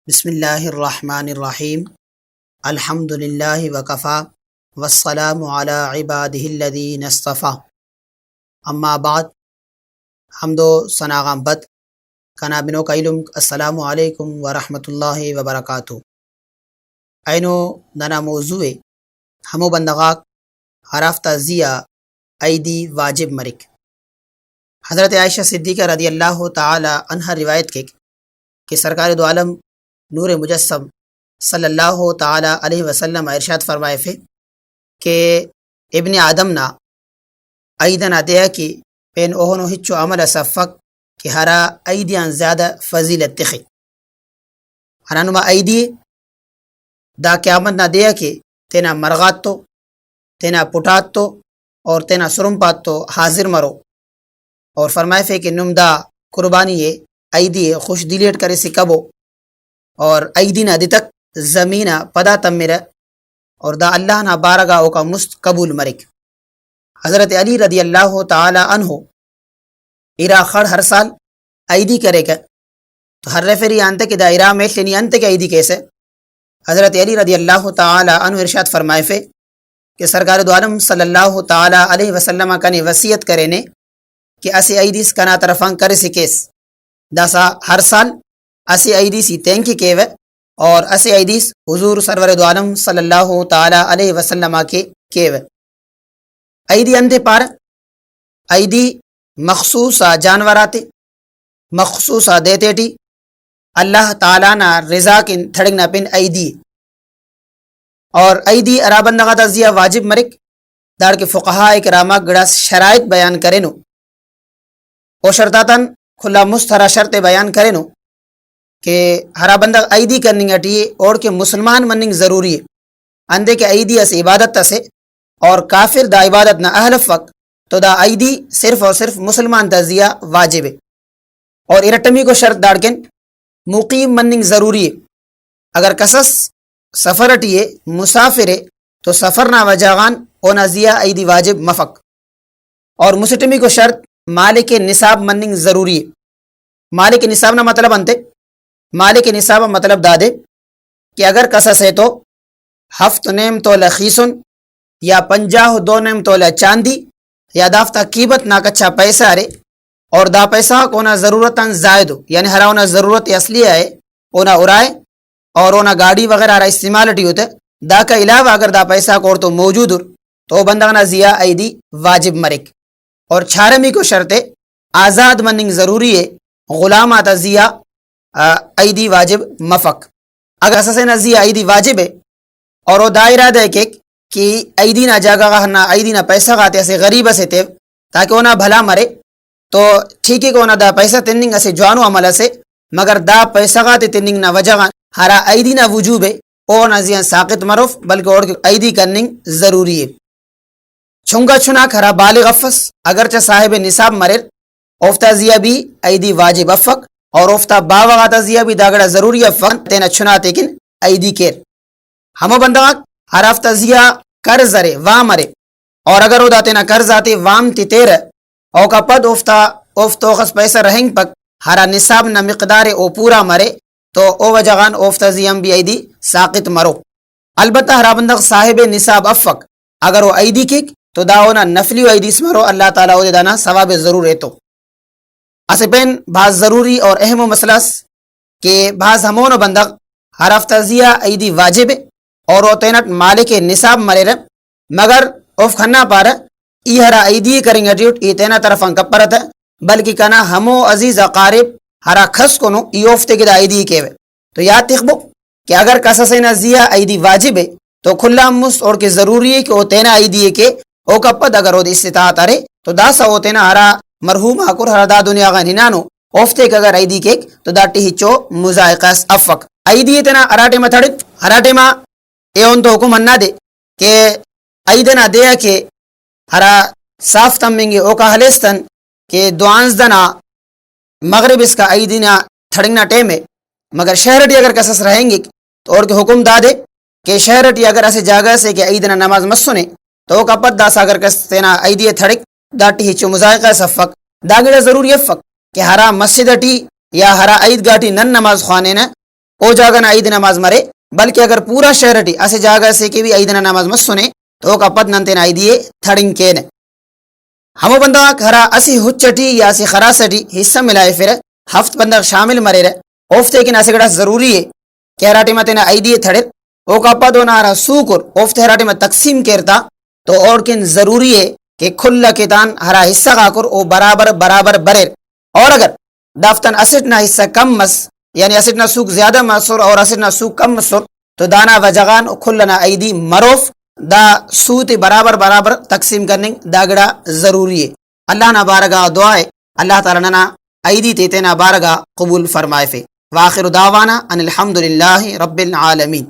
بسم اللہ الرحمن الرحیم الحمد للہ وکفا والسلام علی عبادہ الذین اصطفیٰ اما بعد حمد و ثناء بد کنابنو کا علم السلام علیکم ورحمۃ اللہ وبرکاتہ اینو دنا موضوع ہمو بندغاک حرافتہ زیا ایدی واجب مرک حضرت عائشہ صدیقہ رضی اللہ تعالی عنہ روایت کے کہ سرکار دو عالم نور مجسم صلی اللہ تعالی علیہ وسلم ارشاد فرمائے فے کہ ابن آدم نا ایدنا دیا کی پین اوہنو ہچو عمل صفق کہ ہرا ایدیان زیادہ فضیلت تخی ہرانما ایدی دا قیامت نا دیا کہ تینا مرغات تو تینا پٹات تو اور تینا سرمپات تو حاضر مرو اور فرمائے فے کہ نم دا قربانی ایدی خوش دلیٹ کرے سی کبو اور ایدینا دی تک زمینہ پدا تم میرا اور دا اللہ نا بارگاہ کا مست قبول مرک حضرت علی رضی اللہ تعالی عنہ ایرا خڑ ہر سال ایدی کرے گا تو ہر ریفری آنتے کہ دا ایرا میٹ لینی انتے کہ ایدی کیسے حضرت علی رضی اللہ تعالی عنہ ارشاد فرمائے فے کہ سرکار دو عالم صلی اللہ تعالی علیہ وسلم کنے وصیت کرے نے کہ اسی ایدیس کنا طرفان کرے سی کیس دا سا ہر سال اسی ایدیس تینکی کیوے اور اسی ایدیس حضور سرور دو عالم صلی اللہ تعالی علیہ وسلم کے کیوے ایدی اندے پار ایدی مخصوصا جانوراتے مخصوصا دیتے ٹی اللہ تعالی نا رضا کن تھڑگنا پن ایدی اور ایدی ارابندگا تزیہ واجب مرک دار کے فقہاء اکراما گڑاس شرائط بیان کرنو او شرطاتن کھلا مسترا شرط بیان کرنو کہ ہرا بندہ ایدی کرنی گٹی اور کہ مسلمان مننگ ضروری ہے اندے کہ ایدی اس عبادت سے اور کافر دا عبادت نہ اہل وقت تو دا ایدی صرف اور صرف مسلمان تزیہ واجب ہے اور ارٹمی کو شرط داڑکن مقیم مننگ ضروری ہے اگر کسس سفر اٹیے مسافر ہے تو سفر نہ وجاغان او نزیہ ایدی واجب مفق اور مسٹمی کو شرط مالک نصاب مننگ ضروری ہے مالک نصاب نہ مطلب انتے مالک نصاب مطلب دادے کہ اگر کسس ہے تو ہفت نیم تولا خیسن یا 52 نیم تولا چاندی یا دافتہ قیمت نا کچھا پیسہ رے اور دا پیسہ کونا ضرورتاً زائد ہو یعنی ہرا اونا ضرورت اصلی ہے اونا ارائے اور اونا گاڑی وغیرہ رہا استعمالٹی ہوتا دا کا علاوہ اگر دا پیسہ کو تو موجود ہو تو بندگنا زیا ایدی واجب مرک اور چھارمی کو شرط آزاد مننگ ضروری ہے غلامات زیا ایدی واجب مفق اگر اساس نزی ایدی واجب ہے اور وہ دائرہ دے کہ ایدی نہ جاگا نہ ایدی نہ پیسہ غاتے اسے غریب سے تے تاکہ وہ نہ بھلا مرے تو ٹھیک ہے کہ وہ نہ دا پیسہ تننگ اسے جوانو عمل سے مگر دا پیسہ غاتے تننگ نہ وجہ ہرا ایدی نہ وجوب ہے او نہ زیاں ساقط مروف بلکہ اور ایدی کرننگ ضروری ہے چھنگا چھنا کھرا بالغ افس اگرچہ صاحب نصاب مرر اوفتا زیا بھی ایدی واجب افق اور اوفتا باوغا تزیہ بھی داگڑا ضروری افن تینا چھنا تیکن ایدی کیر ہمو بندگاک ہر افتا زیہ کرز رے وام رے اور اگر او دا تینا کرز آتے وام تی تیر او کا پد اوفتو خس پیسہ رہنگ پک ہرا نصاب نا مقدار او پورا مرے تو او وجغان اوفتا زیم بھی ایدی ساقط مرو البتہ ہرا بندگ صاحب نصاب افق اگر او ایدی کیک تو داونا نفلی و ایدی سمرو اللہ تعالیٰ او دے دانا ثواب ضرور ہے تو اسے پین بعض ضروری اور اہم و مسئلہ کہ بعض ہمون و بندق ہر ہفتہ زیہ ایدی واجب اور وہ تینٹ مالک نصاب مرے رہے مگر اوف کھنا پارا ای ہرا ایدی کریں گے ڈیوٹ ای تینا طرف انکپرت ہے بلکہ کنا ہمو عزیز اقارب ہرا خس کنو ای اوفتے گدا ایدی کے وے تو یاد تخبو کہ اگر کسسینا زیہ ایدی واجب ہے تو کھلا مست اور کہ ضروری ہے کہ وہ تینا ایدی کے او کپد اگر وہ دی استطاعت آرے تو دا سا وہ تینا ہرا مرحوم حکر ہر دا دنیا غا نینانو اوفتے کہ اگر ایدی کیک تو دا ٹی ہچو مزائقاس افق ایدی تینا اراٹے ما تھڑک اراٹے ما ایون تو حکم ہننا دے کہ ایدنا دیا کہ ہرا صاف تمینگی او کا حلیستن کہ دوانز دنا مغرب اس کا ایدنا تھڑنگنا ٹیم ہے مگر شہرٹی اگر کسس رہیں گی تو اور کے حکم دا دے کہ شہرٹی اگر اسے جاگہ سے کہ ایدنا نماز مسنے تو او کا پد دا سا اگر کس تینا ایدی تھڑک داٹی ہچو مزائقہ صفق داگڑا ضروری افق کہ ہرا مسجد ٹی یا ہرا عید گاٹی نن نماز خوانے نا او جاگا عید نماز مرے، بلکہ اگر پورا شہرٹی اسے جاگا سے کہ بھی عید نماز مس سنے تو کا پد ننتے عیدیے تھڑن کین ہمو بندہ کھرا اسی ہچٹی یا اسی خراسٹی حصہ ملائے پھر ہفت بندہ شامل مرے رہے اوفتے کن اسے گڑا ضروری ہے کہ ہراٹی میں تینا عیدیے تھڑے او کا پد ہونا ہرا سوکر اوفتے ہراٹی میں تقسیم کرتا تو اور کن ضروری ہے کہ کھلا کتان ہرا حصہ کاکر او برابر برابر بریر، اور اگر دافتن اسٹ نہ حصہ کم مس یعنی اسٹ نہ سوک زیادہ مسر اور اسٹ نہ سوک کم مسر تو دانا وجغان کھلنا عیدی مروف دا سوت برابر برابر تقسیم کرنے داگڑا ضروری ہے۔ اللہ نا بارگاہ دعائے اللہ تعالی نا عیدی تیتے نا بارگاہ قبول فرمائے فے۔ واخر دعوانا ان الحمدللہ رب العالمین۔